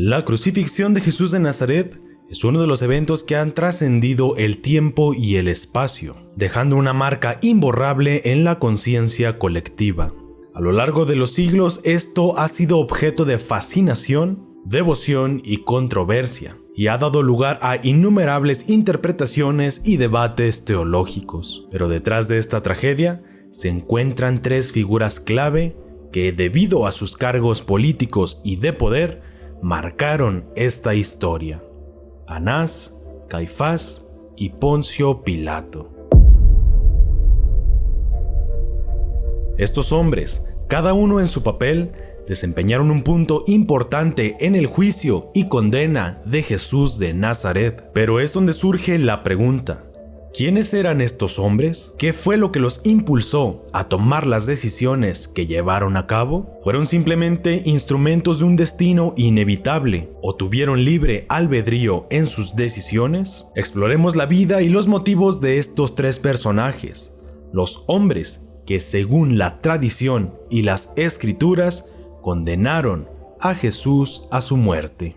La crucifixión de Jesús de Nazaret es uno de los eventos que han trascendido el tiempo y el espacio, dejando una marca imborrable en la conciencia colectiva. A lo largo de los siglos, esto ha sido objeto de fascinación, devoción y controversia, y ha dado lugar a innumerables interpretaciones y debates teológicos. Pero detrás de esta tragedia se encuentran tres figuras clave que, debido a sus cargos políticos y de poder, marcaron esta historia: Anás, Caifás y Poncio Pilato. Estos hombres, cada uno en su papel, desempeñaron un punto importante en el juicio y condena de Jesús de Nazaret. Pero es donde surge la pregunta: ¿quiénes eran estos hombres? ¿Qué fue lo que los impulsó a tomar las decisiones que llevaron a cabo? ¿Fueron simplemente instrumentos de un destino inevitable o tuvieron libre albedrío en sus decisiones? Exploremos la vida y los motivos de estos tres personajes, los hombres que, según la tradición y las escrituras, condenaron a Jesús a su muerte.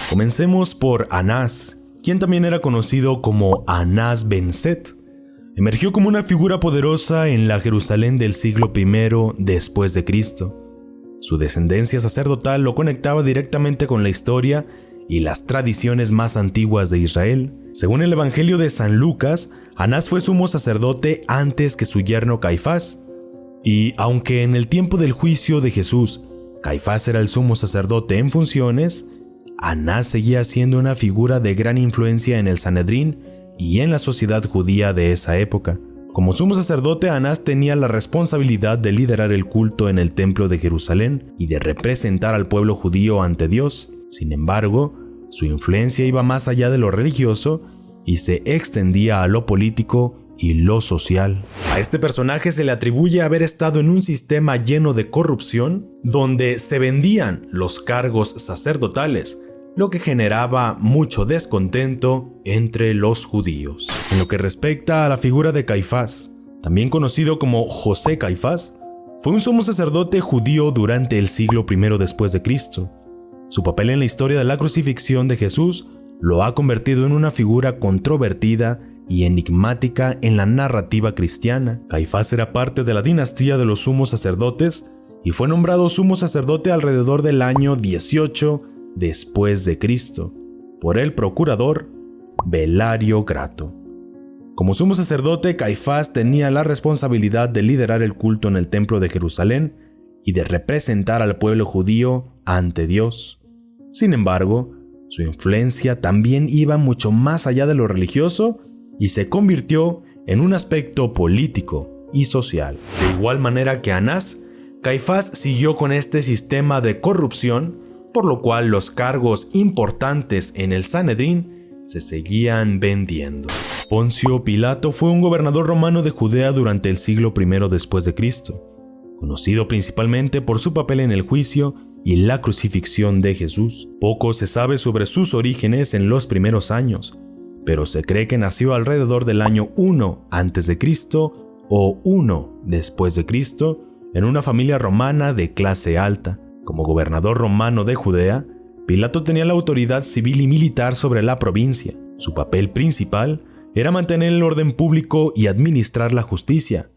Comencemos por Anás, quien también era conocido como Anás ben Set. Emergió como una figura poderosa en la Jerusalén del siglo I después de Cristo. Su descendencia sacerdotal lo conectaba directamente con la historia y las tradiciones más antiguas de Israel. Según el Evangelio de San Lucas, Anás fue sumo sacerdote antes que su yerno Caifás. Y aunque en el tiempo del juicio de Jesús, Caifás era el sumo sacerdote en funciones, Anás seguía siendo una figura de gran influencia en el Sanedrín y en la sociedad judía de esa época. Como sumo sacerdote, Anás tenía la responsabilidad de liderar el culto en el templo de Jerusalén y de representar al pueblo judío ante Dios. Sin embargo, su influencia iba más allá de lo religioso y se extendía a lo político y lo social. A este personaje se le atribuye haber estado en un sistema lleno de corrupción, donde se vendían los cargos sacerdotales, lo que generaba mucho descontento entre los judíos. En lo que respecta a la figura de Caifás, también conocido como José Caifás, fue un sumo sacerdote judío durante el siglo I después de Cristo. Su papel en la historia de la crucifixión de Jesús lo ha convertido en una figura controvertida y enigmática en la narrativa cristiana. Caifás era parte de la dinastía de los sumos sacerdotes y fue nombrado sumo sacerdote alrededor del año 18 después de Cristo por el procurador Velario Grato. Como sumo sacerdote, Caifás tenía la responsabilidad de liderar el culto en el templo de Jerusalén y de representar al pueblo judío ante Dios. Sin embargo, su influencia también iba mucho más allá de lo religioso y se convirtió en un aspecto político y social. De igual manera que Anás, Caifás siguió con este sistema de corrupción, por lo cual los cargos importantes en el Sanedrín se seguían vendiendo. Poncio Pilato fue un gobernador romano de Judea durante el siglo I después de Cristo, conocido principalmente por su papel en el juicio y la crucifixión de Jesús. Poco se sabe sobre sus orígenes en los primeros años, pero se cree que nació alrededor del año 1 a.C. o 1 después de Cristo en una familia romana de clase alta. Como gobernador romano de Judea, Pilato tenía la autoridad civil y militar sobre la provincia. Su papel principal era mantener el orden público y administrar la justicia,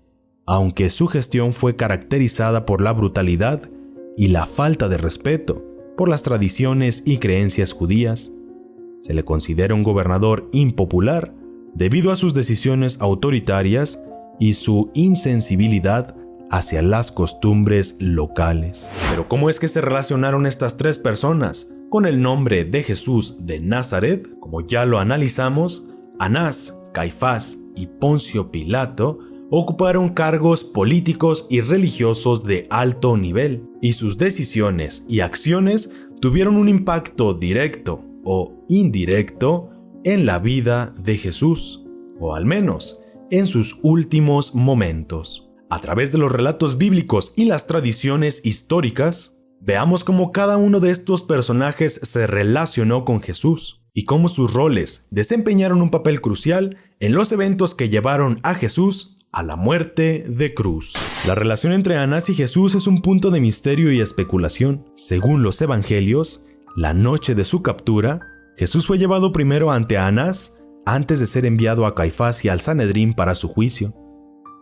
aunque su gestión fue caracterizada por la brutalidad y la falta de respeto por las tradiciones y creencias judías. Se le considera un gobernador impopular debido a sus decisiones autoritarias y su insensibilidad hacia las costumbres locales. Pero ¿cómo es que se relacionaron estas tres personas con el nombre de Jesús de Nazaret? Como ya lo analizamos, Anás, Caifás y Poncio Pilato ocuparon cargos políticos y religiosos de alto nivel, y sus decisiones y acciones tuvieron un impacto directo o indirecto en la vida de Jesús, o al menos en sus últimos momentos. A través de los relatos bíblicos y las tradiciones históricas, veamos cómo cada uno de estos personajes se relacionó con Jesús y cómo sus roles desempeñaron un papel crucial en los eventos que llevaron a Jesús a la muerte de cruz. La relación entre Anás y Jesús es un punto de misterio y especulación. Según los evangelios, la noche de su captura, Jesús fue llevado primero ante Anás antes de ser enviado a Caifás y al Sanedrín para su juicio.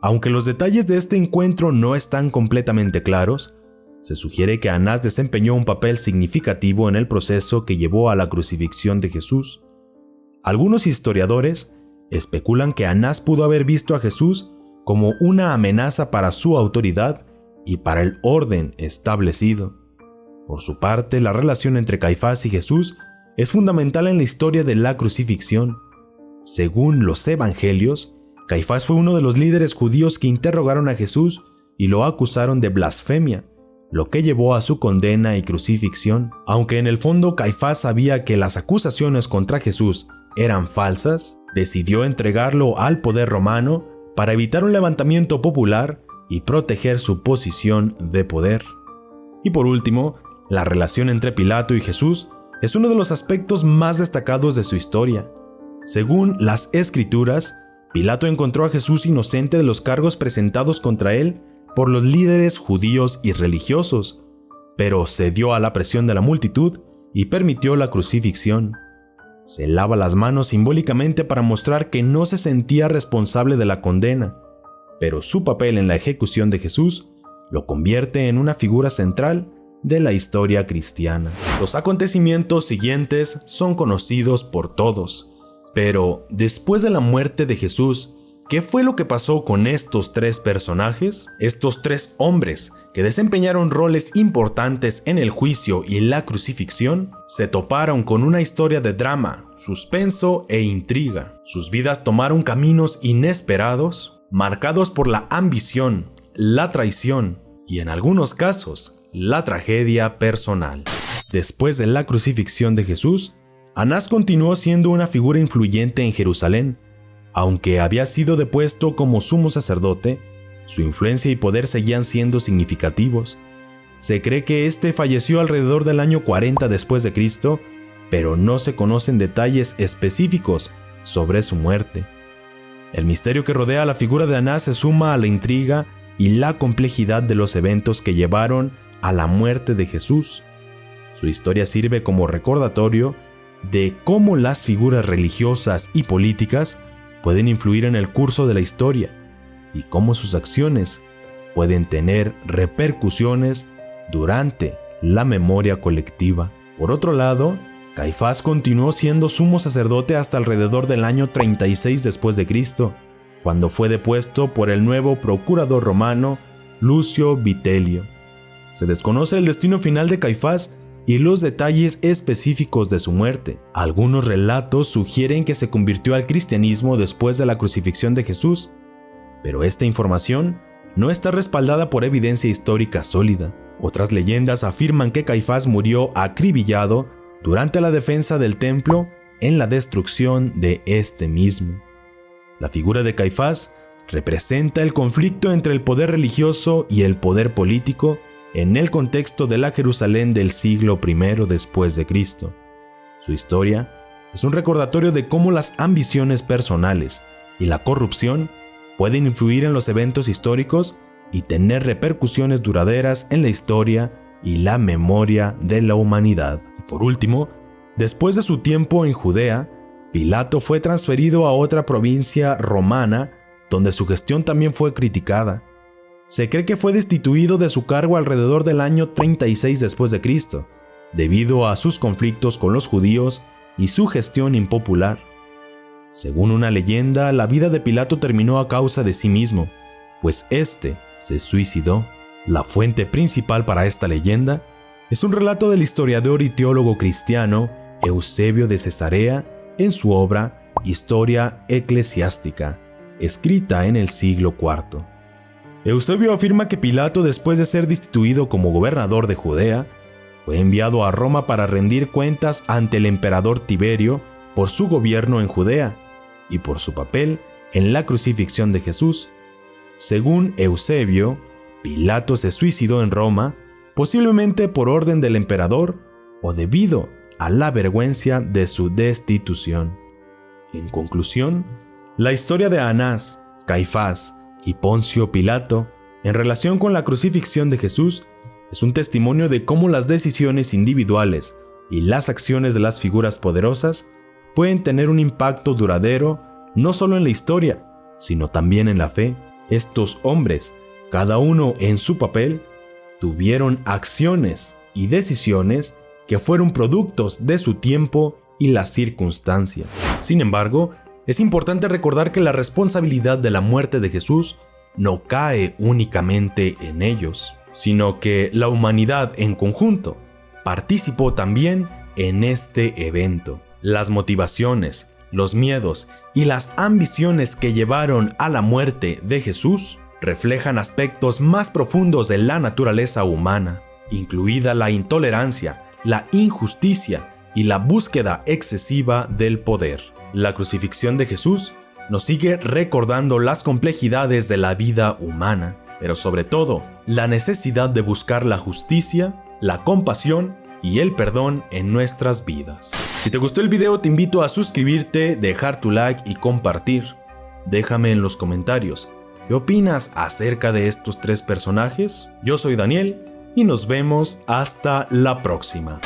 Aunque los detalles de este encuentro no están completamente claros, se sugiere que Anás desempeñó un papel significativo en el proceso que llevó a la crucifixión de Jesús. Algunos historiadores especulan que Anás pudo haber visto a Jesús como una amenaza para su autoridad y para el orden establecido. Por su parte, la relación entre Caifás y Jesús es fundamental en la historia de la crucifixión. Según los evangelios, Caifás fue uno de los líderes judíos que interrogaron a Jesús y lo acusaron de blasfemia, lo que llevó a su condena y crucifixión. Aunque en el fondo Caifás sabía que las acusaciones contra Jesús eran falsas, decidió entregarlo al poder romano para evitar un levantamiento popular y proteger su posición de poder. Y por último, la relación entre Pilato y Jesús es uno de los aspectos más destacados de su historia. Según las Escrituras, Pilato encontró a Jesús inocente de los cargos presentados contra él por los líderes judíos y religiosos, pero cedió a la presión de la multitud y permitió la crucifixión. Se lava las manos simbólicamente para mostrar que no se sentía responsable de la condena, pero su papel en la ejecución de Jesús lo convierte en una figura central de la historia cristiana. Los acontecimientos siguientes son conocidos por todos, pero después de la muerte de Jesús, ¿qué fue lo que pasó con estos tres personajes? Estos tres hombres que desempeñaron roles importantes en el juicio y la crucifixión, se toparon con una historia de drama, suspenso e intriga. Sus vidas tomaron caminos inesperados, marcados por la ambición, la traición y, en algunos casos, la tragedia personal. Después de la crucifixión de Jesús, Anás continuó siendo una figura influyente en Jerusalén. Aunque había sido depuesto como sumo sacerdote, su influencia y poder seguían siendo significativos. Se cree que este falleció alrededor del año 40 después de Cristo, pero no se conocen detalles específicos sobre su muerte. El misterio que rodea a la figura de Anás se suma a la intriga y la complejidad de los eventos que llevaron a la muerte de Jesús. Su historia sirve como recordatorio de cómo las figuras religiosas y políticas pueden influir en el curso de la historia y cómo sus acciones pueden tener repercusiones durante la memoria colectiva. Por otro lado, Caifás continuó siendo sumo sacerdote hasta alrededor del año 36 después de Cristo, cuando fue depuesto por el nuevo procurador romano Lucio Vitelio. Se desconoce el destino final de Caifás y los detalles específicos de su muerte. Algunos relatos sugieren que se convirtió al cristianismo después de la crucifixión de Jesús, pero esta información no está respaldada por evidencia histórica sólida. Otras leyendas afirman que Caifás murió acribillado durante la defensa del templo en la destrucción de este mismo. La figura de Caifás representa el conflicto entre el poder religioso y el poder político en el contexto de la Jerusalén del siglo I después de Cristo. Su historia es un recordatorio de cómo las ambiciones personales y la corrupción pueden influir en los eventos históricos y tener repercusiones duraderas en la historia y la memoria de la humanidad. Y por último, después de su tiempo en Judea, Pilato fue transferido a otra provincia romana, donde su gestión también fue criticada. Se cree que fue destituido de su cargo alrededor del año 36 después de Cristo, debido a sus conflictos con los judíos y su gestión impopular. Según una leyenda, la vida de Pilato terminó a causa de sí mismo, pues éste se suicidó. La fuente principal para esta leyenda es un relato del historiador y teólogo cristiano Eusebio de Cesarea en su obra Historia Eclesiástica, escrita en el siglo IV. Eusebio afirma que Pilato, después de ser destituido como gobernador de Judea, fue enviado a Roma para rendir cuentas ante el emperador Tiberio por su gobierno en Judea y por su papel en la crucifixión de Jesús. Según Eusebio, Pilato se suicidó en Roma, posiblemente por orden del emperador o debido a la vergüenza de su destitución. En conclusión, la historia de Anás, Caifás y Poncio Pilato en relación con la crucifixión de Jesús es un testimonio de cómo las decisiones individuales y las acciones de las figuras poderosas pueden tener un impacto duradero no solo en la historia, sino también en la fe. Estos hombres, cada uno en su papel, tuvieron acciones y decisiones que fueron productos de su tiempo y las circunstancias. Sin embargo, es importante recordar que la responsabilidad de la muerte de Jesús no cae únicamente en ellos, sino que la humanidad en conjunto participó también en este evento. Las motivaciones, los miedos y las ambiciones que llevaron a la muerte de Jesús reflejan aspectos más profundos de la naturaleza humana, incluida la intolerancia, la injusticia y la búsqueda excesiva del poder. La crucifixión de Jesús nos sigue recordando las complejidades de la vida humana, pero sobre todo la necesidad de buscar la justicia, la compasión y el perdón en nuestras vidas. Si te gustó el video, te invito a suscribirte, dejar tu like y compartir. Déjame en los comentarios ¿qué opinas acerca de estos tres personajes? Yo soy Daniel y nos vemos hasta la próxima.